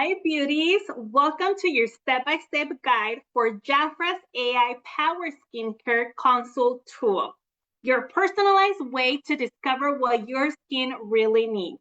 Hi, beauties. Welcome to your step-by-step guide for JAFRA's AI-powered skincare consult tool, your personalized way to discover what your skin really needs.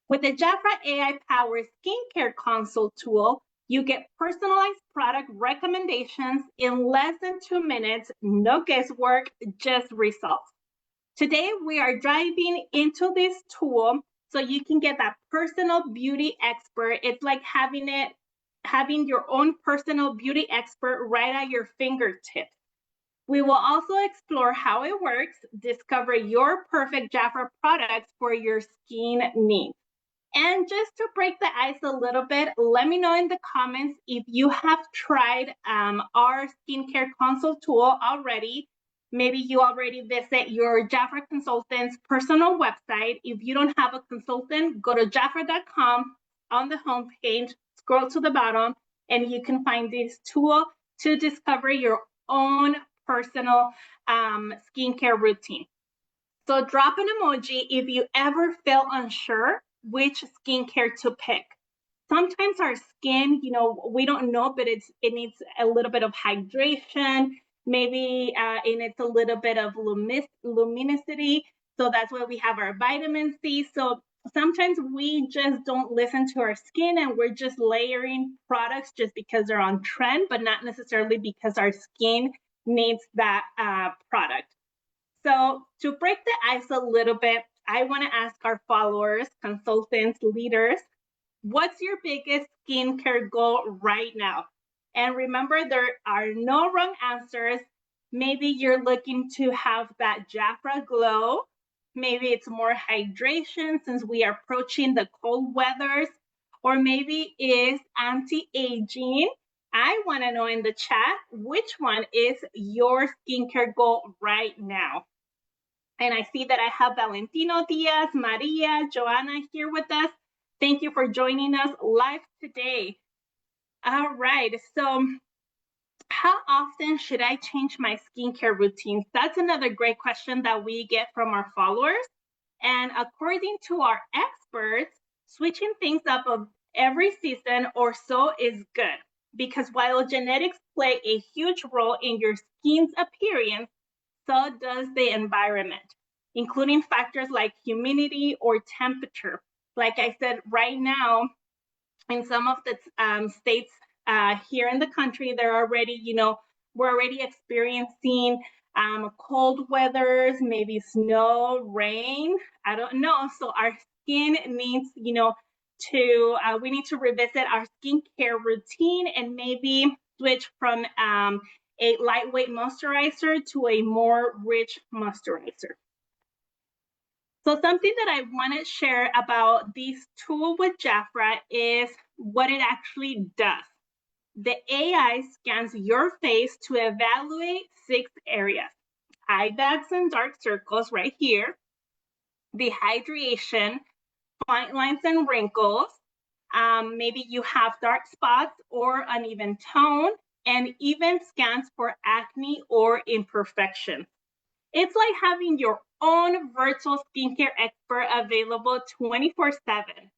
With the JAFRA AI-powered skincare consult tool, you get personalized product recommendations in less than 2 minutes, no guesswork, just results. Today, we are diving into this tool so you can get that personal beauty expert. It's like having your own personal beauty expert right at your fingertips. We will also explore how it works, discover your perfect JAFRA products for your skin needs. And just to break the ice a little bit, let me know in the comments if you have tried our skincare consult tool already. Maybe you already visit your JAFRA consultant's personal website. If you don't have a consultant, go to JAFRA.com on the homepage, scroll to the bottom, and you can find this tool to discover your own personal skincare routine. So drop an emoji if you ever feel unsure which skincare to pick. Sometimes our skin, we don't know, but it needs a little bit of hydration, maybe it needs a little bit of luminosity. So that's why we have our vitamin C. So sometimes we just don't listen to our skin and we're just layering products just because they're on trend, but not necessarily because our skin needs that product. So to break the ice a little bit, I want to ask our followers, consultants, leaders, what's your biggest skincare goal right now? And remember, there are no wrong answers. Maybe you're looking to have that JAFRA glow. Maybe it's more hydration since we are approaching the cold weathers. Or maybe it's anti-aging. I want to know in the chat, which one is your skincare goal right now? And I see that I have Valentino Diaz, Maria, Joanna here with us. Thank you for joining us live today. All right, so how often should I change my skincare routines? That's another great question that we get from our followers. And according to our experts, switching things up of every season or so is good, because while genetics play a huge role in your skin's appearance, so does the environment, including factors like humidity or temperature. Like I said, right now, in some of the states here in the country, they're already, we're already experiencing cold weathers, maybe snow, rain, I don't know. So our skin needs, we need to revisit our skincare routine and maybe switch from a lightweight moisturizer to a more rich moisturizer. So something that I want to share about this tool with JAFRA is what it actually does. The AI scans your face to evaluate 6 areas: eye bags and dark circles right here, dehydration, fine lines and wrinkles, maybe you have dark spots or uneven tone, and even scans for acne or imperfections. It's like having your own virtual skincare expert available 24/7.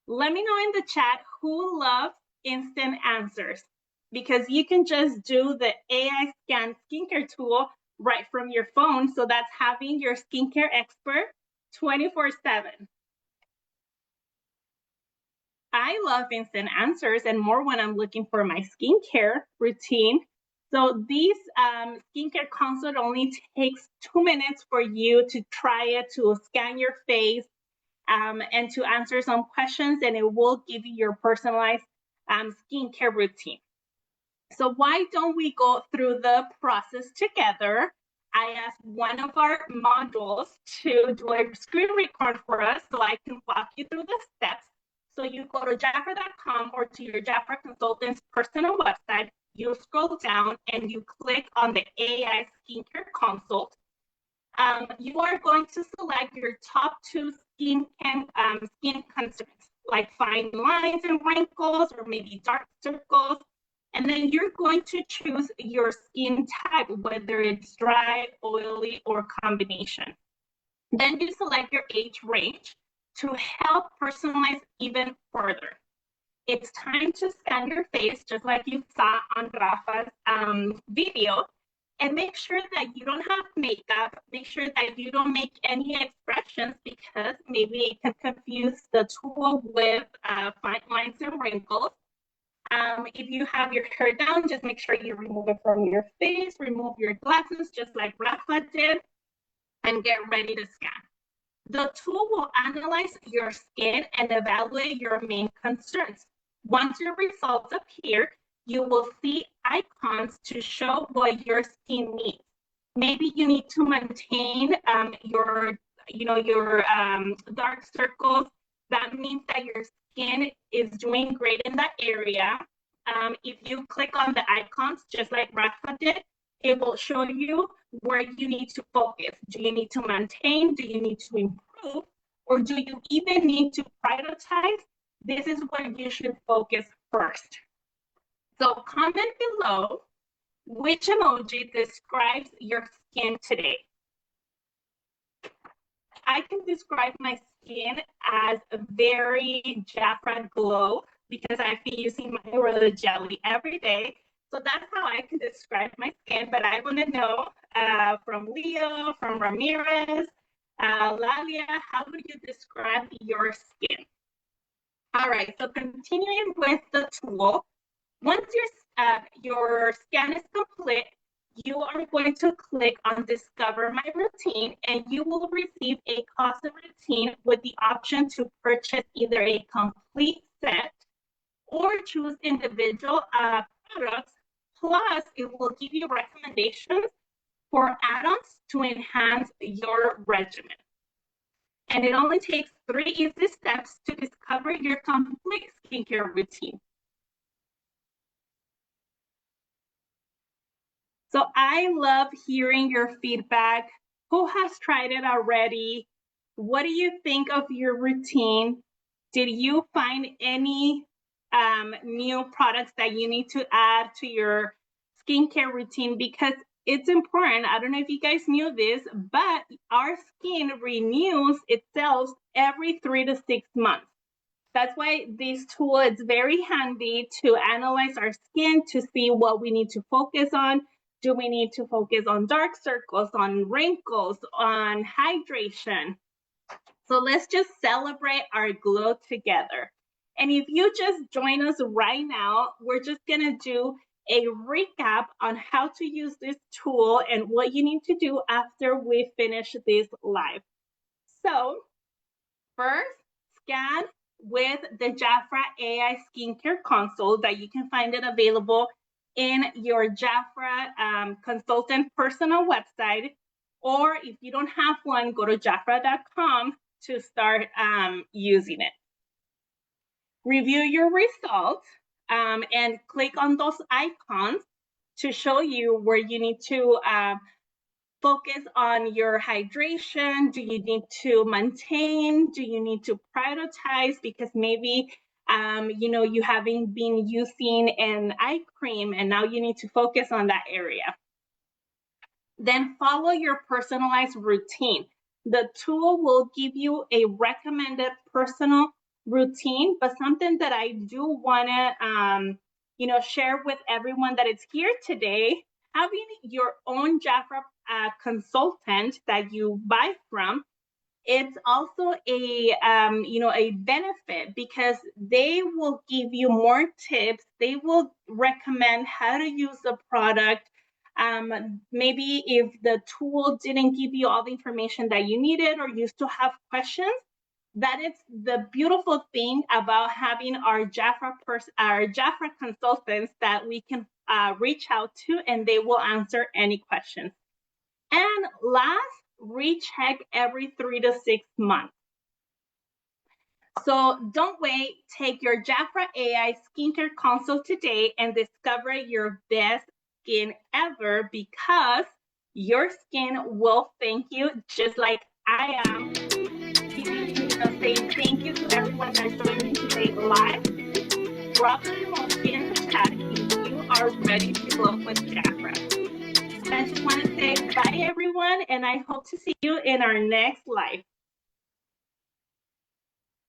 Let me know in the chat who loves instant answers, because you can just do the AI scan skincare tool right from your phone. So that's having your skincare expert 24/7. I love instant answers and more when I'm looking for my skincare routine. So this skincare consult only takes 2 minutes for you to try it, to scan your face and to answer some questions, and it will give you your personalized skincare routine. So why don't we go through the process together? I asked one of our modules to do a screen record for us so I can walk you through the steps. So you go to JAFRA.com or to your JAFRA consultant's personal website, you scroll down and you click on the AI skincare consult. You are going to select your top 2 skin concerns, like fine lines and wrinkles or maybe dark circles. And then you're going to choose your skin type, whether it's dry, oily, or combination. Then you select your age range to help personalize even further. it's time to scan your face, just like you saw on Rafa's video, and make sure that you don't have makeup. Make sure that you don't make any expressions, because maybe it can confuse the tool with fine lines and wrinkles. If you have your hair down, just make sure you remove it from your face, remove your glasses, just like Rafa did, and get ready to scan. The tool will analyze your skin and evaluate your main concerns. Once your results appear, you will see icons to show what your skin needs. Maybe you need to maintain your dark circles. That means that your skin is doing great in that area. If you click on the icons, just like Rafa did, it will show you where you need to focus. Do you need to maintain? Do you need to improve? Or do you even need to prioritize? This is where you should focus first. So comment below which emoji describes your skin today. I can describe my skin as a very JAFRA glow, because I've been using my roller jelly every day. So that's how I can describe my skin. But I want to know from Leo, from Ramirez, Lalia, how would you describe your skin? All right, so continuing with the tool, once your scan is complete, you are going to click on Discover My Routine, and you will receive a custom routine with the option to purchase either a complete set or choose individual products. Plus, it will give you recommendations for add-ons to enhance your regimen. And it only takes 3 easy steps to discover your complete skincare routine. So I love hearing your feedback. Who has tried it already? What do you think of your routine? Did you find any new products that you need to add to your skincare routine? Because it's important. I don't know if you guys knew this, but our skin renews itself every 3 to 6 months. That's why this tool is very handy to analyze our skin to see what we need to focus on. Do we need to focus on dark circles, on wrinkles, on hydration? So let's just celebrate our glow together. And if you just join us right now, we're just gonna do a recap on how to use this tool and what you need to do after we finish this live. So first, scan with the JAFRA AI Skincare Console that you can find it available in your JAFRA consultant personal website, or if you don't have one, go to JAFRA.com to start using it. Review your results and click on those icons to show you where you need to focus on your hydration. Do you need to maintain? Do you need to prioritize? Because maybe you haven't been using an eye cream and now you need to focus on that area. Then follow your personalized routine. The tool will give you a recommended personal routine, but something that I do want to share with everyone that is here today, having your own JAFRA consultant that you buy from, it's also a benefit, because they will give you more tips. They will recommend how to use the product. Maybe if the tool didn't give you all the information that you needed, or you still have questions, that is the beautiful thing about having our JAFRA consultants that we can reach out to, and they will answer any questions. And last, recheck every 3 to 6 months. So don't wait, take your JAFRA AI Skincare Console today and discover your best skin ever, because your skin will thank you, just like I am. Saying thank you to everyone that joined me today live. Drop an emoji in the chat if you are ready to glow with JAFRA. I just want to say bye, everyone, and I hope to see you in our next live.